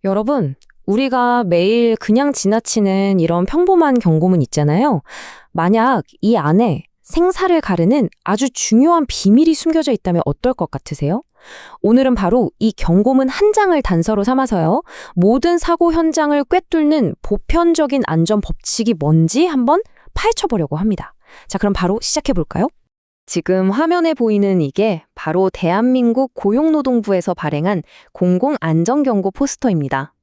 여러분, 우리가 매일 그냥 지나치는 이런 평범한 경고문 있잖아요. 만약 이 안에 생사를 가르는 아주 중요한 비밀이 숨겨져 있다면 어떨 것 같으세요? 오늘은 바로 이 경고문 한 장을 단서로 삼아서요. 모든 사고 현장을 꿰뚫는 보편적인 안전 법칙이 뭔지 한번 파헤쳐보려고 합니다. 자, 그럼 바로 시작해볼까요? 지금 화면에 보이는 이게 바로 대한민국 고용노동부에서 발행한 공공안전경고 포스터입니다.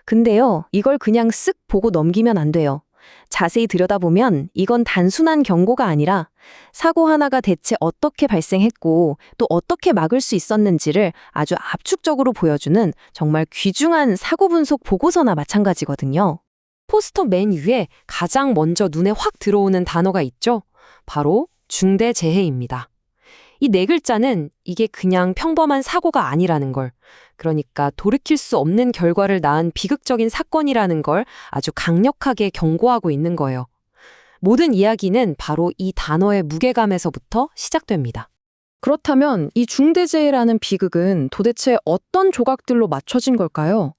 근데요, 이걸 그냥 쓱 보고 넘기면 안 돼요. 자세히 들여다보면 이건 단순한 경고가 아니라 사고 하나가 대체 어떻게 발생했고 또 어떻게 막을 수 있었는지를 아주 압축적으로 보여주는 정말 귀중한 사고 분석 보고서나 마찬가지거든요. 포스터 맨 위에 가장 먼저 눈에 확 들어오는 단어가 있죠? 바로 중대재해입니다. 이 네 글자는 이게 그냥 평범한 사고가 아니라는 걸, 그러니까 돌이킬 수 없는 결과를 낳은 비극적인 사건이라는 걸 아주 강력하게 경고하고 있는 거예요. 모든 이야기는 바로 이 단어의 무게감에서부터 시작됩니다. 그렇다면 이 중대재해라는 비극은 도대체 어떤 조각들로 맞춰진 걸까요?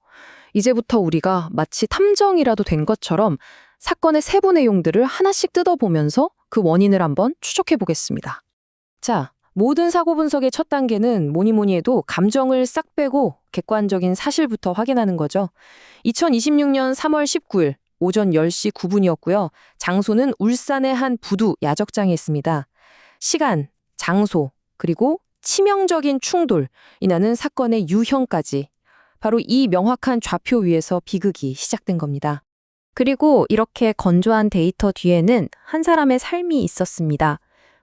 이제부터 우리가 마치 탐정이라도 된 것처럼 사건의 세부 내용들을 하나씩 뜯어보면서 그 원인을 한번 추적해 보겠습니다. 자, 모든 사고 분석의 첫 단계는 뭐니 해도 감정을 싹 빼고 객관적인 사실부터 확인하는 거죠. 2026년 3월 19일 오전 10시 9분이었고요. 장소는 울산의 한 부두 야적장에 있습니다. 시간, 장소, 그리고 치명적인 충돌이 나는 사건의 유형까지 바로 이 명확한 좌표 위에서 비극이 시작된 겁니다. 그리고 이렇게 건조한 데이터 뒤에는 한 사람의 삶이 있었습니다.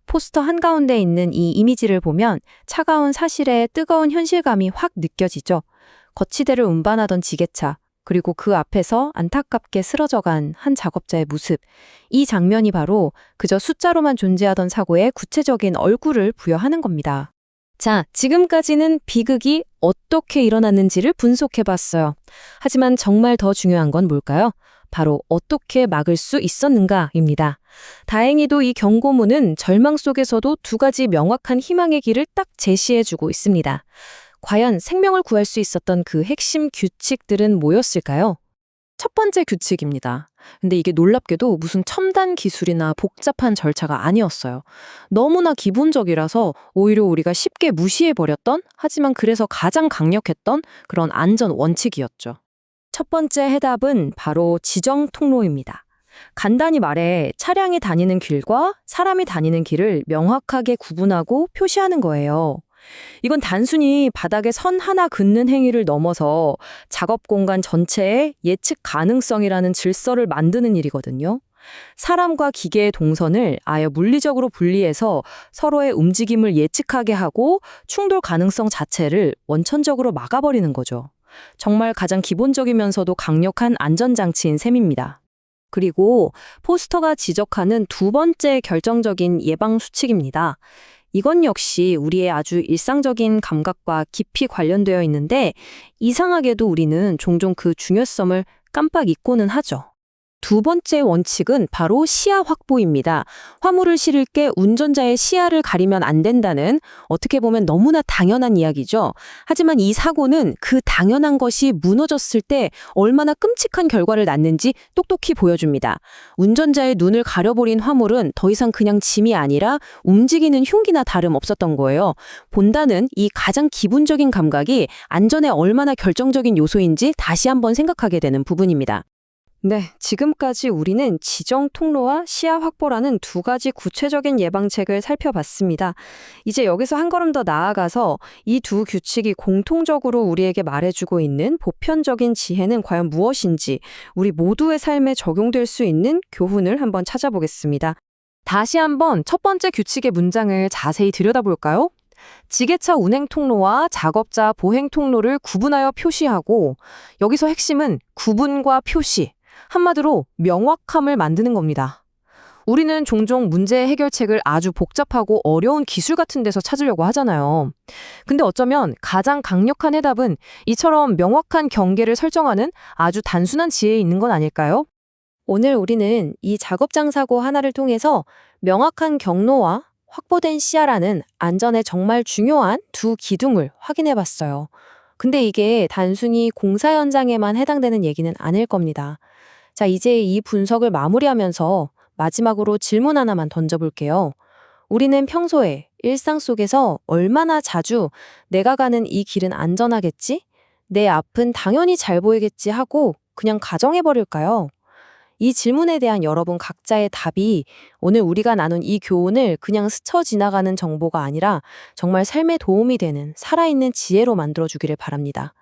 포스터 한가운데 있는 이 이미지를 보면 차가운 사실의 뜨거운 현실감이 확 느껴지죠. 거치대를 운반하던 지게차, 그리고 그 앞에서 안타깝게 쓰러져간 한 작업자의 모습. 이 장면이 바로 그저 숫자로만 존재하던 사고의 구체적인 얼굴을 부여하는 겁니다. 자, 지금까지는 비극이 어떻게 일어났는지를 분석해봤어요. 하지만 정말 더 중요한 건 뭘까요? 바로 어떻게 막을 수 있었는가입니다. 다행히도 이 경고문은 절망 속에서도 두 가지 명확한 희망의 길을 딱 제시해주고 있습니다. 과연 생명을 구할 수 있었던 그 핵심 규칙들은 뭐였을까요? 첫 번째 규칙입니다. 근데 이게 놀랍게도 무슨 첨단 기술이나 복잡한 절차가 아니었어요. 너무나 기본적이라서 오히려 우리가 쉽게 무시해버렸던, 하지만 그래서 가장 강력했던 그런 안전 원칙이었죠. 첫 번째 해답은 바로 지정 통로입니다. 간단히 말해 차량이 다니는 길과 사람이 다니는 길을 명확하게 구분하고 표시하는 거예요. 이건 단순히 바닥에 선 하나 긋는 행위를 넘어서 작업 공간 전체에 예측 가능성이라는 질서를 만드는 일이거든요. 사람과 기계의 동선을 아예 물리적으로 분리해서 서로의 움직임을 예측하게 하고 충돌 가능성 자체를 원천적으로 막아버리는 거죠. 정말 가장 기본적이면서도 강력한 안전장치인 셈입니다. 그리고 포스터가 지적하는 두 번째 결정적인 예방 수칙입니다. 이건 역시 우리의 아주 일상적인 감각과 깊이 관련되어 있는데 이상하게도 우리는 종종 그 중요성을 깜빡 잊고는 하죠. 두 번째 원칙은 바로 시야 확보입니다. 화물을 실을 게 운전자의 시야를 가리면 안 된다는 어떻게 보면 너무나 당연한 이야기죠. 하지만 이 사고는 그 당연한 것이 무너졌을 때 얼마나 끔찍한 결과를 낳는지 똑똑히 보여줍니다. 운전자의 눈을 가려버린 화물은 더 이상 그냥 짐이 아니라 움직이는 흉기나 다름없었던 거예요. 본다는 이 가장 기본적인 감각이 안전에 얼마나 결정적인 요소인지 다시 한번 생각하게 되는 부분입니다. 네, 지금까지 우리는 지정 통로와 시야 확보라는 두 가지 구체적인 예방책을 살펴봤습니다. 이제 여기서 한 걸음 더 나아가서 이 두 규칙이 공통적으로 우리에게 말해주고 있는 보편적인 지혜는 과연 무엇인지 우리 모두의 삶에 적용될 수 있는 교훈을 한번 찾아보겠습니다. 다시 한번 첫 번째 규칙의 문장을 자세히 들여다볼까요? 지게차 운행 통로와 작업자 보행 통로를 구분하여 표시하고 여기서 핵심은 구분과 표시. 한마디로 명확함을 만드는 겁니다. 우리는 종종 문제 해결책을 아주 복잡하고 어려운 기술 같은 데서 찾으려고 하잖아요. 근데 어쩌면 가장 강력한 해답은 이처럼 명확한 경계를 설정하는 아주 단순한 지혜에 있는 건 아닐까요? 오늘 우리는 이 작업장 사고 하나를 통해서 명확한 경로와 확보된 시야라는 안전에 정말 중요한 두 기둥을 확인해 봤어요. 근데 이게 단순히 공사 현장에만 해당되는 얘기는 아닐 겁니다. 자, 이제 이 분석을 마무리하면서 마지막으로 질문 하나만 던져볼게요. 우리는 평소에 일상 속에서 얼마나 자주 내가 가는 이 길은 안전하겠지? 내 앞은 당연히 잘 보이겠지 하고 그냥 가정해버릴까요? 이 질문에 대한 여러분 각자의 답이 오늘 우리가 나눈 이 교훈을 그냥 스쳐 지나가는 정보가 아니라 정말 삶에 도움이 되는 살아있는 지혜로 만들어주기를 바랍니다.